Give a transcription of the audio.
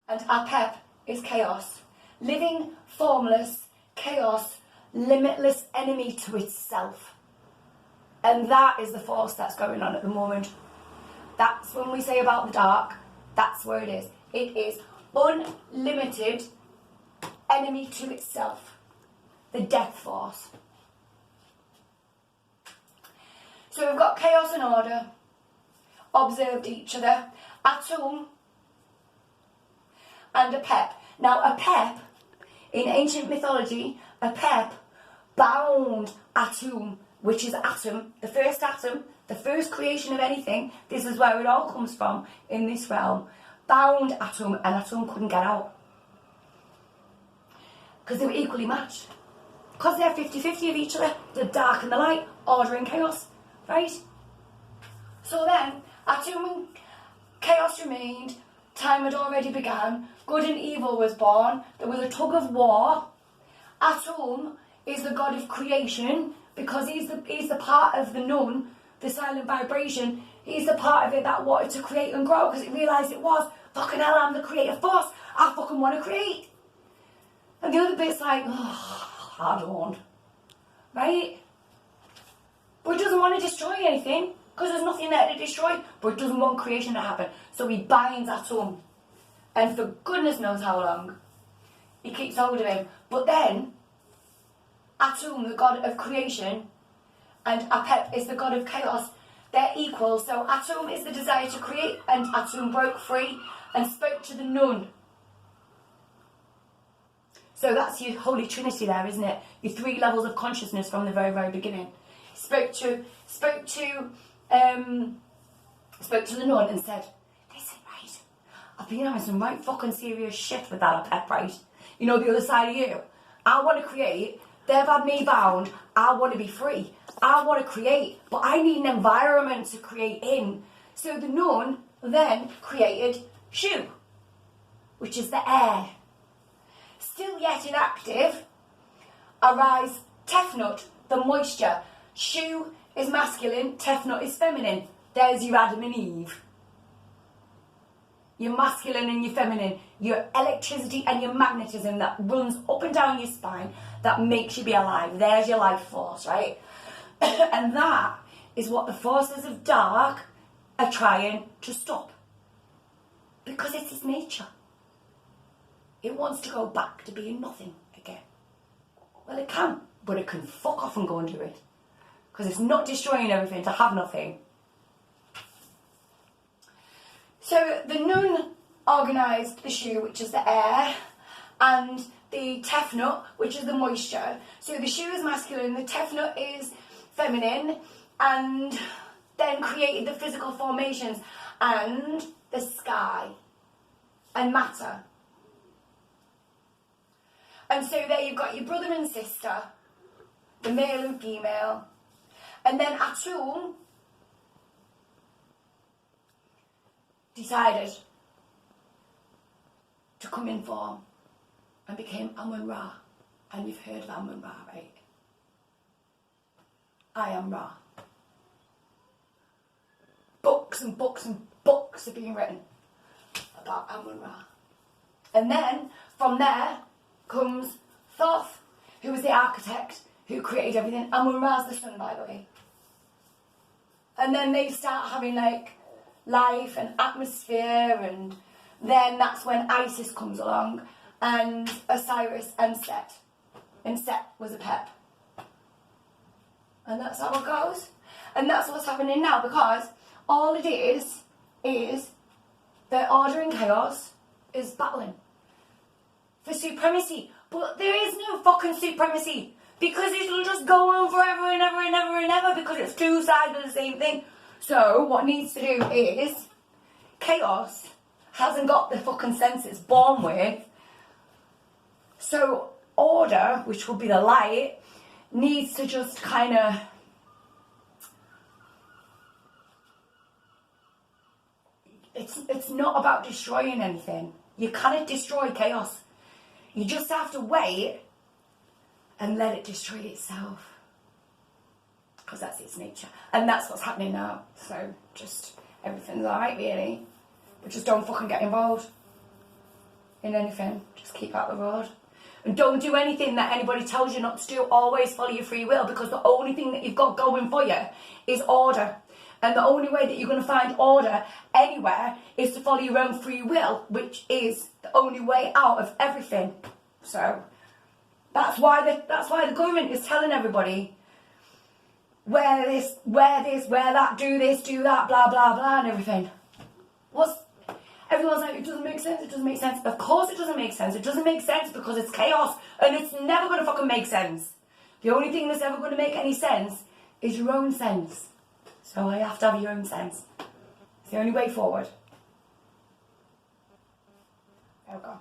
And Apep is chaos. Living, formless, chaos, limitless enemy to itself. And that is the force that's going on at the moment. That's when we say about the dark, that's where it is. It is unlimited enemy to itself. The death force. So we've got chaos and order. Observed each other. Atum and Apep. Now Apep, in ancient mythology, Apep bound Atum, which is atom, the first creation of anything. This is where it all comes from in this realm. Bound Atum, and Atum couldn't get out. Because they were equally matched. Because they're 50-50 of each other, the dark and the light, order and chaos, right? So then, Atum and chaos remained, time had already begun, good and evil was born, there was a tug of war. Atum is the god of creation, because he's the part of the nun, the silent vibration, he's the part of it that wanted to create and grow, because it realised it was, fucking hell, I'm the creative force, I fucking want to create. And the other bit's like, oh, I don't. Right? But it doesn't want to destroy anything, because there's nothing there to destroy, but it doesn't want creation to happen. So he binds Atum. And for goodness knows how long, he keeps hold of him. But then, Atum, the god of creation, and Apep is the god of chaos. They're equal. So Atum is the desire to create, and Atum broke free and spoke to the nun. So that's your holy trinity there, isn't it? Your three levels of consciousness from the very, very beginning. Spoke to the nun and said, listen, right, I've been having some right fucking serious shit with that Apep, right? You know, the other side of you. I want to create. They've had me bound. I want to be free. I want to create. But I need an environment to create in. So the nun then created Shu, which is the air. Still yet inactive, arise Tefnut, the moisture. Shu is masculine, Tefnut is feminine. There's your Adam and Eve. Your masculine and your feminine. Your electricity and your magnetism that runs up and down your spine that makes you be alive. There's your life force, right? And that is what the forces of dark are trying to stop. Because it's its nature. It wants to go back to being nothing again. Well, it can, but it can fuck off and go and do it. Because it's not destroying everything to have nothing. So the nun organised the Shu, which is the air, and the Tefnut, which is the moisture. So the Shu is masculine, the Tefnut is feminine, and then created the physical formations and the sky and matter. And so there you've got your brother and sister, the male and female, and then Atum decided to come in form and became Amun-Ra. And you've heard of Amun-Ra, right? I am Ra. Books and books and books have been written about Amun-Ra. And then, from there, comes Thoth, who was the architect who created everything. Amun-Ra's the sun, by the way. And then they start having like life and atmosphere, and then that's when Isis comes along, and Osiris and Set. And Set was Apep. And that's how it goes. And that's what's happening now, because all it is that order and chaos is battling for supremacy. But there is no fucking supremacy, because it'll just go on forever and ever and ever and ever, because it's two sides of the same thing. So what needs to do is, chaos hasn't got the fucking sense it's born with. So order, which will be the light, needs to just kind of it's not about destroying anything. You cannot destroy chaos. You just have to wait and let it destroy itself. Because that's its nature. And that's what's happening now. So just everything's alright really. But just don't fucking get involved. in anything. Just keep out the road. And don't do anything that anybody tells you not to do. Always follow your free will, because the only thing that you've got going for you is order. And the only way that you're going to find order anywhere is to follow your own free will, which is the only way out of everything. So that's why the government is telling everybody, wear this, wear that, do this, do that, blah, blah, blah, and everything. Everyone's like, it doesn't make sense, it doesn't make sense. Of course it doesn't make sense. It doesn't make sense because it's chaos, and it's never going to fucking make sense. The only thing that's ever going to make any sense is your own sense. So you have to have your own sense. It's the only way forward. There we go.